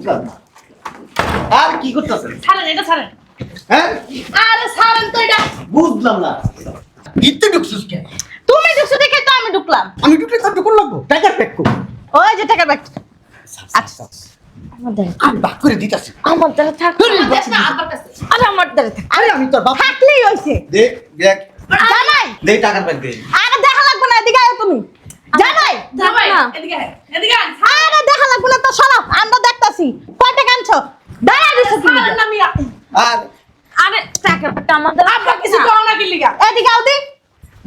বুঝলাম না। আর কি করতেছেন? ছাড়েন এটা ছাড়েন। হ্যাঁ আরে ছাড়েন তো এটা। বুঝলাম না। ইতে ঢুকছিস কেন? তুমি ঢুকছো দেখে তো আমি ঢুকলাম। আমি ঢুকলে তার ঢুকুন লাগবো। টাকার প্যাক কর। ওই যে টাকার ব্যাগ। আচ্ছা আমাদের আমি বাক করে দিতাছি। আমার দ্বারা থাক। দেখ না, আবার কাছে। আরে আমার দ্বারা থাক। আরে আমি তোর বাপ। থাকলেই হইছে। দে দেখ। জামাই দে টাকার প্যাক দে। আরে দেখা লাগবে না, এদিকে আয় তুমি। জামাই জামাই না। এদিকে আয়, এদিকে আয়। আরে দেখা লাগবে না তো, সরো আমরা দেখতাছি। কয় টাকা আনছো? দাঁড়া দিছো তুমি। ছাড়েন না মিয়া। আর আরে টাকাটা আমাদের আব্বা কিছু করো না কি লিগা? এদিকে আও দি।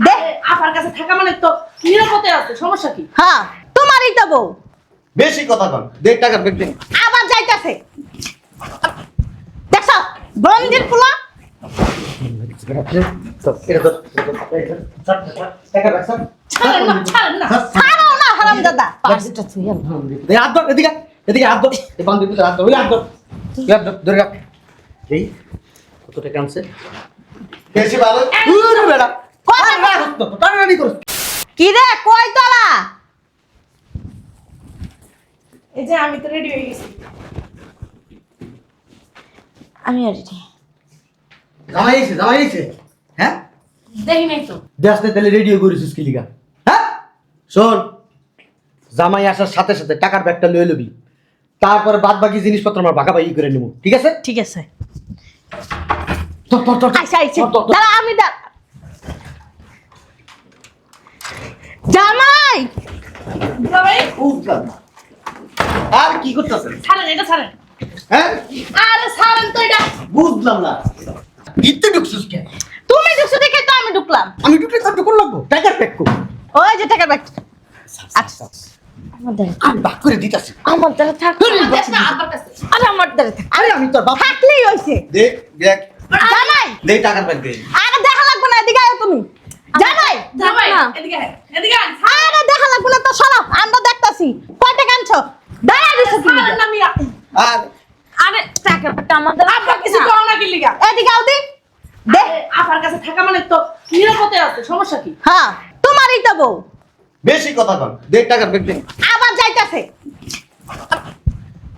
দে। আপার কাছে থাকা মানে তো নিরাপদে আছে, সমস্যা কি? হ্যাঁ তোমারই তো বউ। বেশি কথা কন। দে টাকার প্যাক দে। আবার যাইতাছে। দেখছো বন্দির পোলা। ছাড়েন না, ছাড়েন না। ছাড়ো না হারামজাদা। পাঁচটা তুই দে হাত ধর এদিকে। এদিকে হাত ধর। এই বান্দির ভিতরে হাত ধর। ওই হাত ধর। তুই হাত ধর। ধরে রাখ। এই কত টাকা আনছে? বেশি ভালো। উরে বেড়া। কত আর রাখ তো। টানাটানি করছ। কি রে কয় তলা? এই যে আমি তো রেডি হয়ে গেছি। আমি রেডি। জামাই এসে, জামাই এসে। হ্যাঁ? দেখি নাই তো। দেশে তাহলে রেডিও করেছিস কি লিগা? হ্যাঁ? শোন, জামাই আসার সাথে সাথে টাকার ব্যাগটা লয়ে লবি। তারপরে বাদ বাকি জিনিসপত্র আমরা ভাগাভাগি করে নেব। ঠিক আছে? ঠিক আছে। তোর তোর তোর আইসা আইসা। দাঁড়া আমি জামাই জামাই বুঝলাম না। আর কি করতেছেন? ছাড়েন এটা ছাড়েন। হ্যাঁ? আরে ছাড়েন তো এটা। বুঝলাম না। ইতে ঢুকছিস কেন? তুমি ঢুকছো দেখে তো আমি ঢুকলাম। আমি ঢুকলে তার ঢুকুন লাগবো। টাকার প্যাক কর। ওই যে টাকার ব্যাগ। আচ্ছা আমাদের আমি বাক করে দিতাছি। আমার দ্বারা থাক। দেখ না আব্বার কাছে। আরে আমার দ্বারা থাক। আরে আমি তোর বাপ। থাকলেই হইছে। দে দেখ। জামাই দে টাকার ব্যাগ দে। আরে দেখা লাগবে না, এদিকে আয় তুমি। জামাই জামাই না। এদিকে আয়, এদিকে আয়। আরে দেখা লাগবে না তো, সরো আমরা দেখতাছি। কয় টাকা আনছো? দাঁড়া দিছো তুমি। ছাড়েন না মিয়া। আর আরে টাকাটা আমাদের আব্বা কিছু করো না কি লিগা? এদিকে আও দি। দে। আপার কাছে থাকা মানে তো নিরাপদে আছে, সমস্যা কি? হ্যাঁ তোমারই তো বউ। বেশি কথা কন। দে টাকার ব্যাগ দে। আবার যাইতাছে।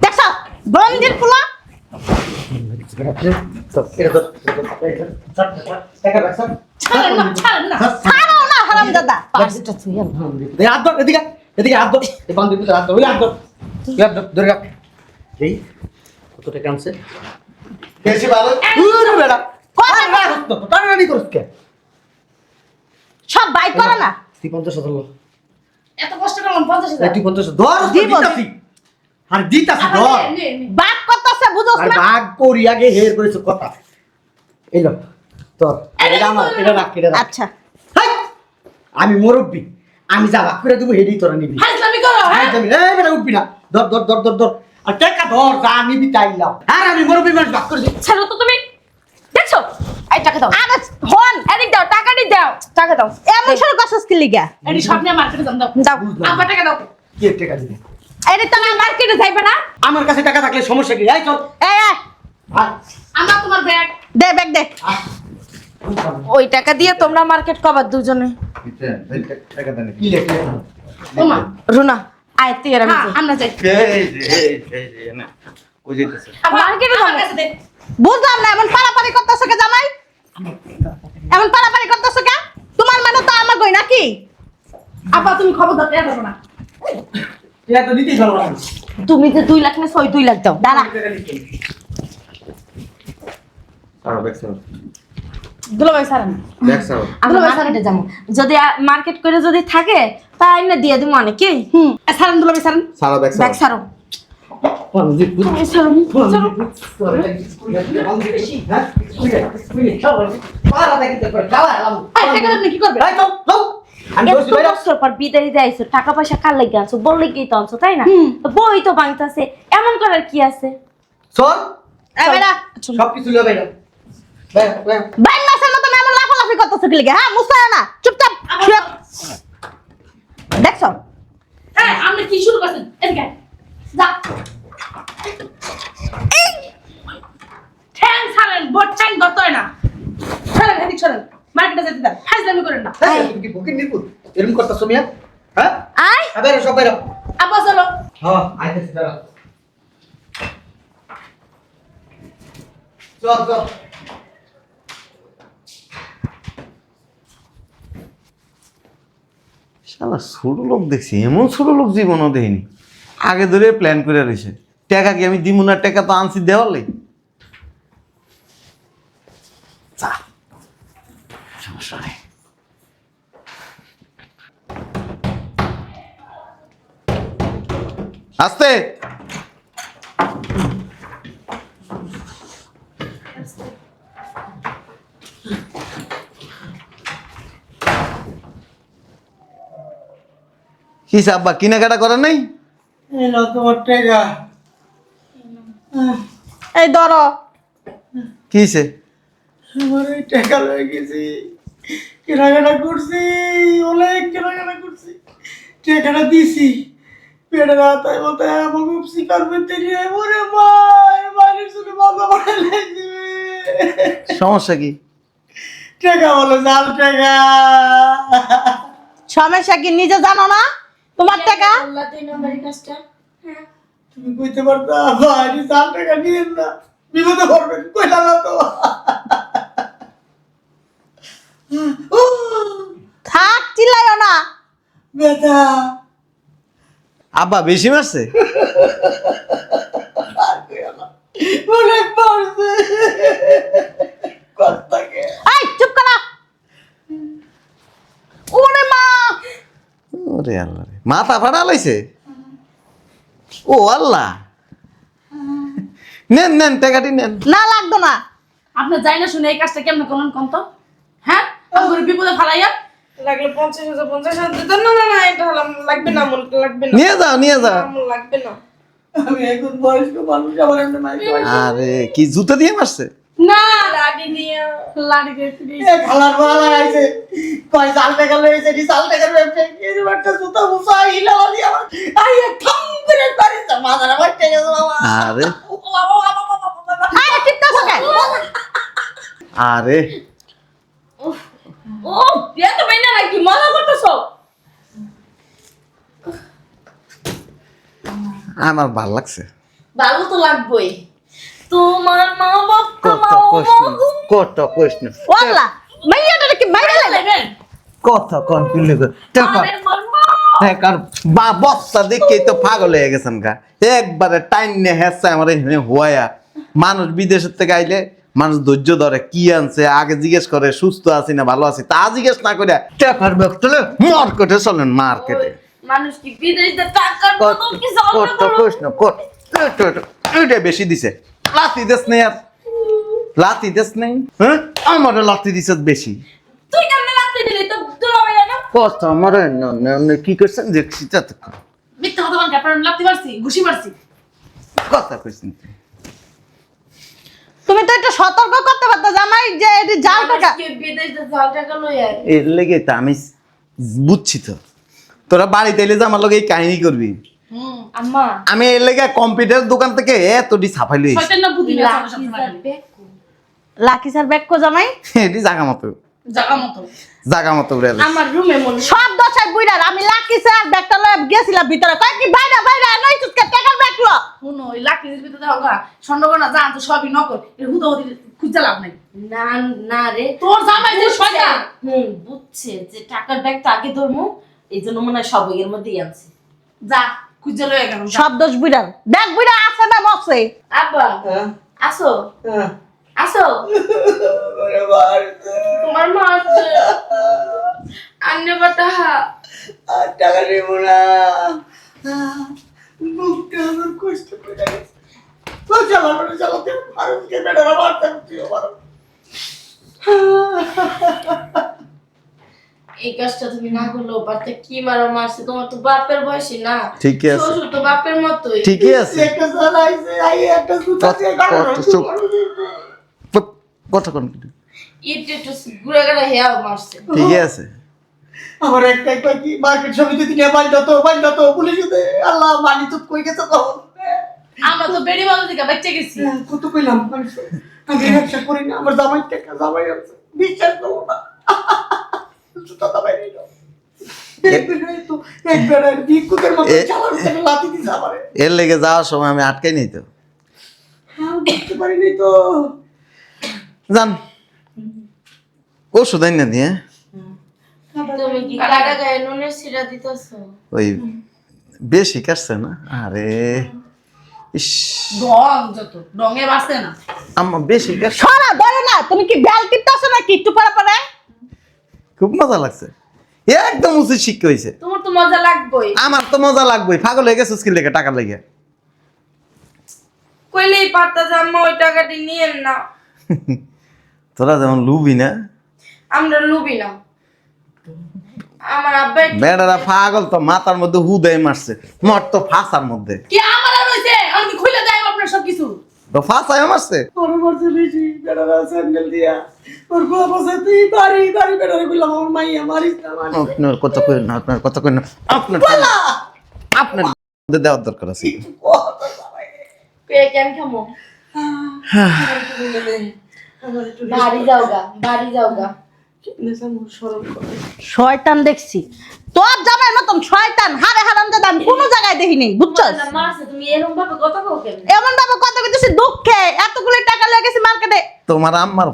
দেখছো বন্দির পোলা। টাকার ব্যাগ সব। ছাড়েন না, ছাড়েন না। ছাড়ো না হারামজাদা। পাঁচটা তুই দে হাত ধর এদিকে। এদিকে হাত ধর। এই বান্দির ভিতরে হাত ধর। ওই হাত ধর। তুই হাত ধর। ধরে রাখ। এই কত টাকা আনছে? বেশি ভালো। উরে বেড়া। আর রাখ তো। টানাটানি করছ কেন? সব বাই করো না। তুই 50,000 লোক। এত কষ্ট করলাম 50,000। তুই 50,000 ধর। দিব। দিতাছি। আর দিতাছি আবার ধর। নে, নে। বাদ করতেছে বুঝোস আর না। ভাগ করি আগে হের করেছ কথা। এলো তোর। এটা আমার। এটা রাখ। এটা রাখ। আচ্ছা হাই! আমি মুরব্বি। আমি যা ভাগ করে দেবো হেডি তোরা নিবি। ফাজলামি করো, হ্যাঁ? একদমই। এই বেটা উঠবি না। ধর ধর ধর ধর ধর। আর টাকা ধর যা নিবি তাইলাম। আর আমি মুরব্বি মানুষ ভাগ করে দিই। ছাড়ো তো তুমি। দেখছো? এই টাকা দাও। আরে হন এদিক দাও, টাকাটি দাও। টাকা দাও। এমন শুরু করছিস কি লিগা? এটি সামনে মার্কেটে দাও। দাও। বুঝলাম। আব্বা টাকা দাও। কে টাকা দিবি? আরে তুমি মার্কেটে যাইবে না? আমার কাছে টাকা থাকলে সমস্যা কি? এই চল। এই এই আয়। আমরা তোমার ব্যাগ। দে ব্যাগ দে। আয়। ওই টাকা দিয়ে তোমরা মার্কেট কবার দুজনে। টাকা দেন। কি লেখে? ওমা। রুনা আয় তুই আর আমি হ্যাঁ, যাই। আমরা যাই। এই না। কই যাইতেছে? আব্বা, মার্কেটে আমার যাবো। কাছে দে। বুঝলাম না, এমন পারাপারি করতেছো কে জামাই? এমন পারাপারি করতেছো কে? তোমার মানে তো আমার গই নাকি? আব্বা তুমি খবর দাও, টাকা দেবো না। এটা তো দিতেই পারবো না। তুমি যে 2 লাখ না 2 লাখ দাও। দাঁড়া। আর ব্যাগ স্যার। দুলাভাই ছাড়েন। Bag sir. আমরা মার্কেটে যাবো। যদি মার্কেট করে যদি থাকে তাই না দিয়ে দিমু অনেকে। ছাড়েন দুলাভাই ছাড়েন। সারা ব্যাগ ব্যাগ ছাড়ো। তুমি তুমি ছাড়ো। ছাড়ো। এই টাকা আপনি কি করবেন? এত বছর পর বিদায় দিয়ে আইছো, টাকা পয়সা কার লাগি আনছো? বললে কি তো আনছো, তাই না? তো বই তো বাংতাছে, এমন করার কি আছে? সবকিছু বাইন মাসের মতো এমন লাফালাফি করতেছো কি লাগে? হ্যাঁ মুস্তারা না, চুপচাপ শুয়ে। দেখছো এই আপনি কি শুরু করছেন? এদিকে আয়। যা। ঠ্যাং ছাড়েন, বোট ঠ্যাং ধরতে হয় না। ছাড়েন, এদিক সরেন। মার্কেটে যেতে দেন। ফাজলামি করেন না। এরকম করতেছ মিয়া? হ্যাঁ? আয় আবার সব বাইরে। আব্বা চলো। হ্যাঁ, আইতেছি দাঁড়া। চল চল শালা ছোট লোক দেখছি, এমন ছোট লোক জীবনও দেখিনি। আগে ধরে প্ল্যান করে রয়েছে। টাকা কি আমি দিব না? টাকা তো আনছি দেওয়ালে। সমস্যা নেই। আস্তে কি আব্বা কেনাকাটা করার নাই? এলো তোমার টাকা। এই ধরো। কিছে? আমার এই টাকা লয়ে গেছি, কেনাকাটা করছি, অনেক কেনাকাটা করছি, টাকাটা দিছি, পেটের হাতায় মাথায় আমাকে শিকার করতে নিয়ে ওরে মায়ের শুনে মাথা মারা লাগছে। সমস্যা কি? টাকা বলো জাল টাকা। সমস্যা কি নিজে জানো না? তোমার টাকা তুমি কইতে পারতা ভাই জাল টাকা নিয়ে না, বিপদে পড়বেন, কইলা না তো। থাক, চিল্লাইও না। বেটা আব্বা বেশি মারছে? অনেক মারছে কর্তাকে। এই চুপ করা। ওরে মা, ওরে আল্লাহ রে, মাথা ফাটা লাইছে। ও আল্লাহ, নেন নেন টাকাটি নেন। না লাগতো না। আপনি যাই না শুনে এই কাজটা কেমন করলেন কোন তো? হ্যাঁ, আমার বিপদে ফালাইয়া লাগলে 50,000 50,000 দিতেন না। না না এটা হলাম লাগবে না, মন লাগবে না, নিয়ে যাও নিয়ে যাও। আমার লাগবে না। আমি এখন বয়স্ক মানুষ, আমার এমনি মাইক আরে কি জুতা দিয়ে মারছে? না লাডি দিয়ে লাড়ি গেছে। খালার বালা আইছে, কয় জাল টাকা লইছে, দি জাল টাকার ব্যবসা এর একটা জুতা মুসা হিলাওয়া দি আমার আইয়া ঠাম করে পারিছে মাথাটা ফাটে গেছে বাবা। আরে আরে চিৎকার করে। আরে ও বিয়া তো বাইনা নাকি মজা করতেছো? আমার ভাল লাগছে। ভালো তো লাগবেই। তোমার মা বাবা কত প্রশ্ন ওয়াল্লাহ, মাইয়াটা কি মাইরা লাগে? লাগবেন কত কনফিউজ টাকা আরে মাম্মা টাকার বা বস্তা দেখেই তো পাগল হয়ে গেছেন গা। একবারে টাইম নিয়ে হেসছে আমার এখানে হুয়ায়া। মানুষ বিদেশের থেকে আইলে মানুষ ধৈর্য ধরে, কি আনছে আগে জিজ্ঞেস করে, সুস্থ আছি না ভালো আছি, তা জিজ্ঞেস না করে টাকার ব্যাগ তুলে মার্কেটে চলেন মার্কেটে। মানুষ কি বিদেশে টাকার মতো কি চলবে? কত প্রশ্ন কত এটা বেশি দিছে। লাতি দেশ নেই আর লাতি দেশ নেই, হ্যাঁ আমার লাতি দিছে বেশি। তুই কেমনে লাগতে দিলি তো দুলা ভাইয়া না? কত আমার কি করছেন দেখছি তাতে মিথ্যা কথা বল, কাপড় লাগতে পারছি, ঘুষি মারছি। কথা কইছেন। তুমি তো একটু সতর্ক করতে পারতো জামাই যে এটি জাল টাকা। মানুষ কি বিদেশে জাল টাকা লই আয়? এর লেগে তো আমি বুঝছি তো, তোরা বাড়িতে এলে যে আমার লগে এই কাহিনী করবি। আম্মা আমি এর লেগে কম্পিউটার দোকান থেকে এতটি ছাপাই লইছি। শয়তান না বুদ্ধি না লাকি স্যার ব্যাগ কো জামাই? এটি জাগা মতো জায়গা মতো জাগা মতো রেল। আমার রুমে মনে সব দশাই বুইড়ার। আমি লাকি স্যার ব্যাগটা লয়ে গেছিলাম ভিতরে, কয় কি বাইরে বাইরে নই চুকে টাকার ব্যাগ লো। শুনো ওই লাকির ভিতরে দাও গা স্বর্ণগণা জান তো সবই নকল, এর হুদাহুদি খুঁজে লাভ নাই। না না রে, তোর জামাই যে শয়তান বুঝছে যে টাকার ব্যাগটা আগে ধরমু, এই জন্য মনে হয় সব এর মধ্যেই আছে। যা খুঁজে লয়ে গেলাম। সব দোষ বুইড়ার। ব্যাগ বুইড়া আছে না মরছে? আব্বা আসো আসো, ওরে মারছে, তোমার মা আসছে। আন্নে বাটা আর টাকা নেব না, বুকটা আমার কষ্ট করে গেছে। তো চালাতে চালাতে মানুষকে বেড়ারা মারতে হচ্ছে আমার। এই কাজটা তুমি না করলেও পারতে। কি মারা মারছে, তোমার তো বাপের বয়সী না? ঠিকই আছে। শ্বশুর তো বাপের মতোই। ঠিকই আছে। একটা চালাইছে, আই একটা জুতা দিয়ে গাড়ানো চুপ। কত কোন ইট একটু ঘুরে গেলে হেয়াও মারছে। ঠিকই আছে। আমার একটা কয় কি মার্কেট সমিতি থেকে বাইল তো পুলিশে আল্লাহ মানি তো কই গেছে তখন। আমরা তো বেড়ি বাজার থেকে বেঁচে গেছি। কত কইলাম আমি ব্যবসা করি না, আমার জামাই টাকা জামাই আছে, বিশ্বাস করো না। জুতা দাবাই নিল একবার বিকুতের মতো চালার থেকে লাথি দিছে আমারে। এর লেগে যাওয়ার সময় আমি আটকাই নাই তো। হ্যাঁ বুঝতে পারিনি তো। যান ওষুধ আইন না দিয়ে তুমি কি কাটা গায়ে নুনের সিরা দিতেছো? ওই বেশি কাটছে না আরে ইস ঢং যত ঢঙে বাঁচে না। আম্মা বেশি কাটছে সরা ধরে না, তুমি কি বেল টিপতেছো নাকি একটু পরে পরে? খুব মজা লাগছে একদম উচিত শিক্ষা হয়েছে তোমার তো মজা লাগবেই। আমার তো মজা লাগবেই পাগল হয়ে গেছে স্কিল লেগে টাকা লেগে কইলেই পারতা যে আম্মা ওই টাকাটি নিয়েন না। তোরা যেমন লুবি না আমরা লুবি না। আমার আব্বা বেড়ারা পাগল তো মাথার মধ্যে হুদাই মারছে মর তো ফাঁসার মধ্যে কি আমার আর হইছে আমি খুলে দেব আপনার সব কিছু। তো ফাঁসায় মারছে ওর মরছে বেশি বেটারা স্যান্ডেল দিয়া ওর বাবা সাথে বাড়ি বাড়ি বেটারা গুলো আমার মাইয়া মারিস না মানে আপনার কথা কই না আপনার কথা কই না আপনার আপনার দেওয়ার দরকার আছে কে কেন খামো? বাড়ি যাওগা, বাড়ি যাওগা। শয়তান দেখছি তোর জামাইয়ের মতন শয়তান হারে হারামজাদা আমি কোনো জায়গায় দেখি নাই, বুঝছস? মারছে তুমি এরকম ভাবে কথা কও কেন? এমন ভাবে কথা কইতেছি দুঃখে, এতগুলো টাকা লেগে গেছে মার্কেটে। তোমার আম্মার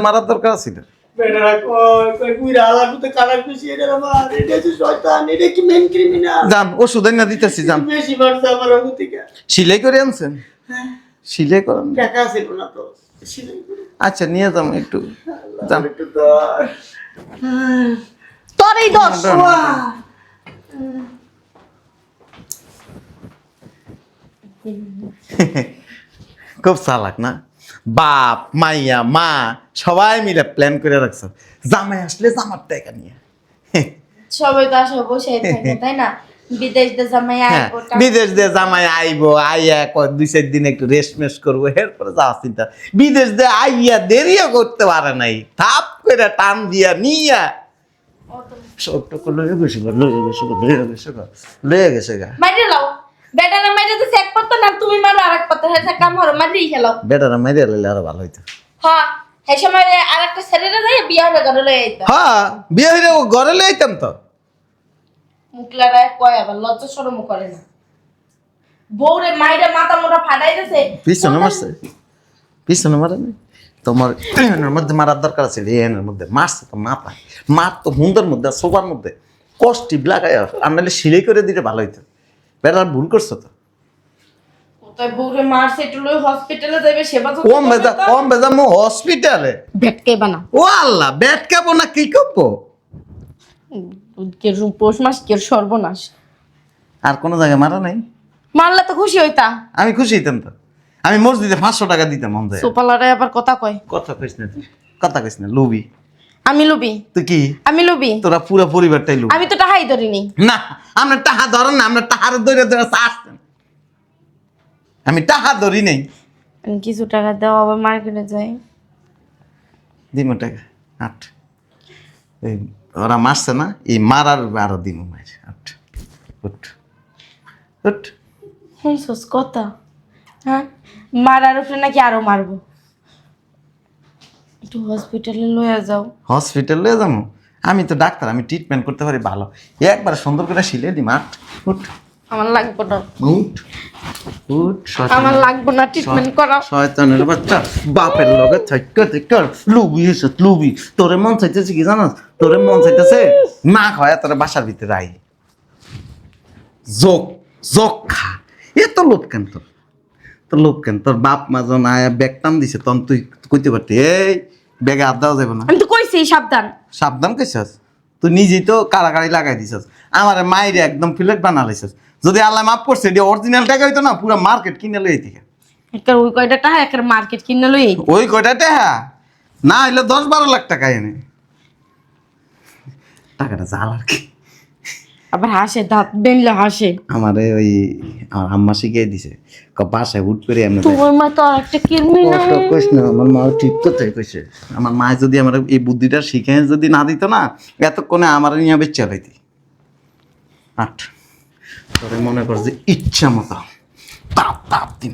মারার দরকার ছিল বেটারা কই কই পুরা আলাগুতে কানা খুশি এটা আমার এটা যে শয়তান এটা কি মেন ক্রিমিনাল যান ওষুধ না দিতেছি যান বেশি মারছে আমার অগতিকা সিলাই করে আনছেন সিলাই করেন টাকা ছিল না তো সিলাই করে আচ্ছা নিয়ে যাম একটু যান একটু ধর তোর এই দোষ। খুব চালাক না বাপ মাইয়া মা সবাই মিলে প্ল্যান করে রাখছো জামাই আসলে জামার টাকা নিয়ে সবাই তো আসলে বসে থাকে তাই না? বিদেশ দে জামাই হ্যাঁ আইবো বিদেশ দিয়ে জামাই আইবো আইয়া দুই চার দিন একটু রেস্ট মেস্ট করবো এরপরে যাওয়ার চিন্তা বিদেশ দিয়ে আইয়া দেরিও করতে পারে নাই থাপ করে টান দিয়া নিয়া সবটুকু লয়ে গেছে গা লয়ে গেছে গা লয়ে গেছে গা লয়ে গেছে গা মাইরে লাও। বেটা না মাইরে তো এক পাত্তা না তুমি মারো আরেক পাত্তা হেসে কাম হরো মাইরেই খেলাও। বেটারা মেরে লইলে আরো ভালো হইতো হ্যাঁ এই সময় আরেকটা ছেলেরে যাই বিয়া হয়ে ঘরে লয়ে আইতা। হ্যাঁ বিয়ে হইলে ও ঘরে লই আইতাম তো মুখলারা কয় আবার লজ্জা শরম করে না। বউরে মাইরে মাথা মোটা ফাটাই দিছে। পিছনে মারছে পিছনে মারে নাই তোমার এর মধ্যে মারার দরকার আছে এর মধ্যে মারছে তো মাথা মার তো হুন্দার মধ্যে সোবার মধ্যে কষ্টি লাগায় আর নাহলে সিলাই করে দিলে ভালো হইতো বেটার ভুল করছো তো তাই বউরে মারছে একটু লই হসপিটালে যাবে সেবা তো কম বেজা মো হসপিটালে ভেটকে বানা ও আল্লাহ বেট খাবো না কি করবো কে পৌষ মাস কে সর্বনাশ। আর কোনো জায়গায় মারা নাই মারলে তো খুশি হইতা। আমি খুশি হইতাম তো আমি মসজিদে 500 টাকা দিতাম মন যায় সোপালারে আবার কথা কয়। কথা কইস না তুই কথা কইস না লুবি আমি লুবি তুই কি আমি লুবি তোরা পুরো পরিবারটাই লুবি আমি তো টাহাই ধরিনি। না আমরা টাহা ধরেন না আমরা টাহার ধরে ধরে আসতেন আমি টাহা ধরি নাই আমি কিছু টাকা দেওয়া আবার মার্কেটে যাই। দিম টাকা 8 এই ওরা মারছে না এই মারার আরো দিম মার 8 উঠ উঠ শুনছস কথা? হ্যাঁ মারার উপরে নাকি আরো মারবো। একটু হসপিটালে লয়ে যাও। হসপিটালে যাবো আমি তো ডাক্তার আমি ট্রিটমেন্ট করতে পারি ভালো একবার সুন্দর করে সিলে দিম 8 উঠ আমার লাগবে না। উঠ উঠ আমার লাগবে না ট্রিটমেন্ট করা। শয়তানের বাচ্চা বাপের লগে থাইকা থাইকা লুবি এসে লুবি তোরে মন চাইতেছে কি জানাস তোরে মন চাইতেছে মা খায় তোর বাসার ভিতরে আই জোক জোক খা এত লোভ কেন তোর লোভ কেন তোর বাপ মা যখন আয়া ব্যাগ টান দিছে তখন তুই কইতে পারতি এই ব্যাগে হাত দেওয়া যাবে না আমি তো কইছি সাবধান। সাবধান কইছস তুই নিজেই তো কারাগারি লাগাই দিছস আমার মাইরে একদম ফিলেট বানা লাইছস যদি আল্লাহ মাফ করছে এটি অরিজিনাল টাকা হইতো না পুরো মার্কেট কিনে লই থেকে একটা ওই কয়টা টাকা একটা মার্কেট কিনে লই। ওই কয়টা টাকা না হইলে 10-12 লাখ টাকা এনে টাকাটা জাল আর কি আবার হাসে দাঁত বেনলে হাসে। আমারে ওই আমার আম্মা শিখিয়ে দিছে বাসায় হুট করে এমনি তোমার মা তো একটা কিরমি না। কইস না আমার মা ঠিক কথাই কইছে আমার মা যদি আমার এই বুদ্ধিটা শিখে যদি না দিত না এতক্ষণে আমার নিয়ে বেঁচে লাইতি 8 তোরে মনে কর যে ইচ্ছা মতো তাপ তাপ দিন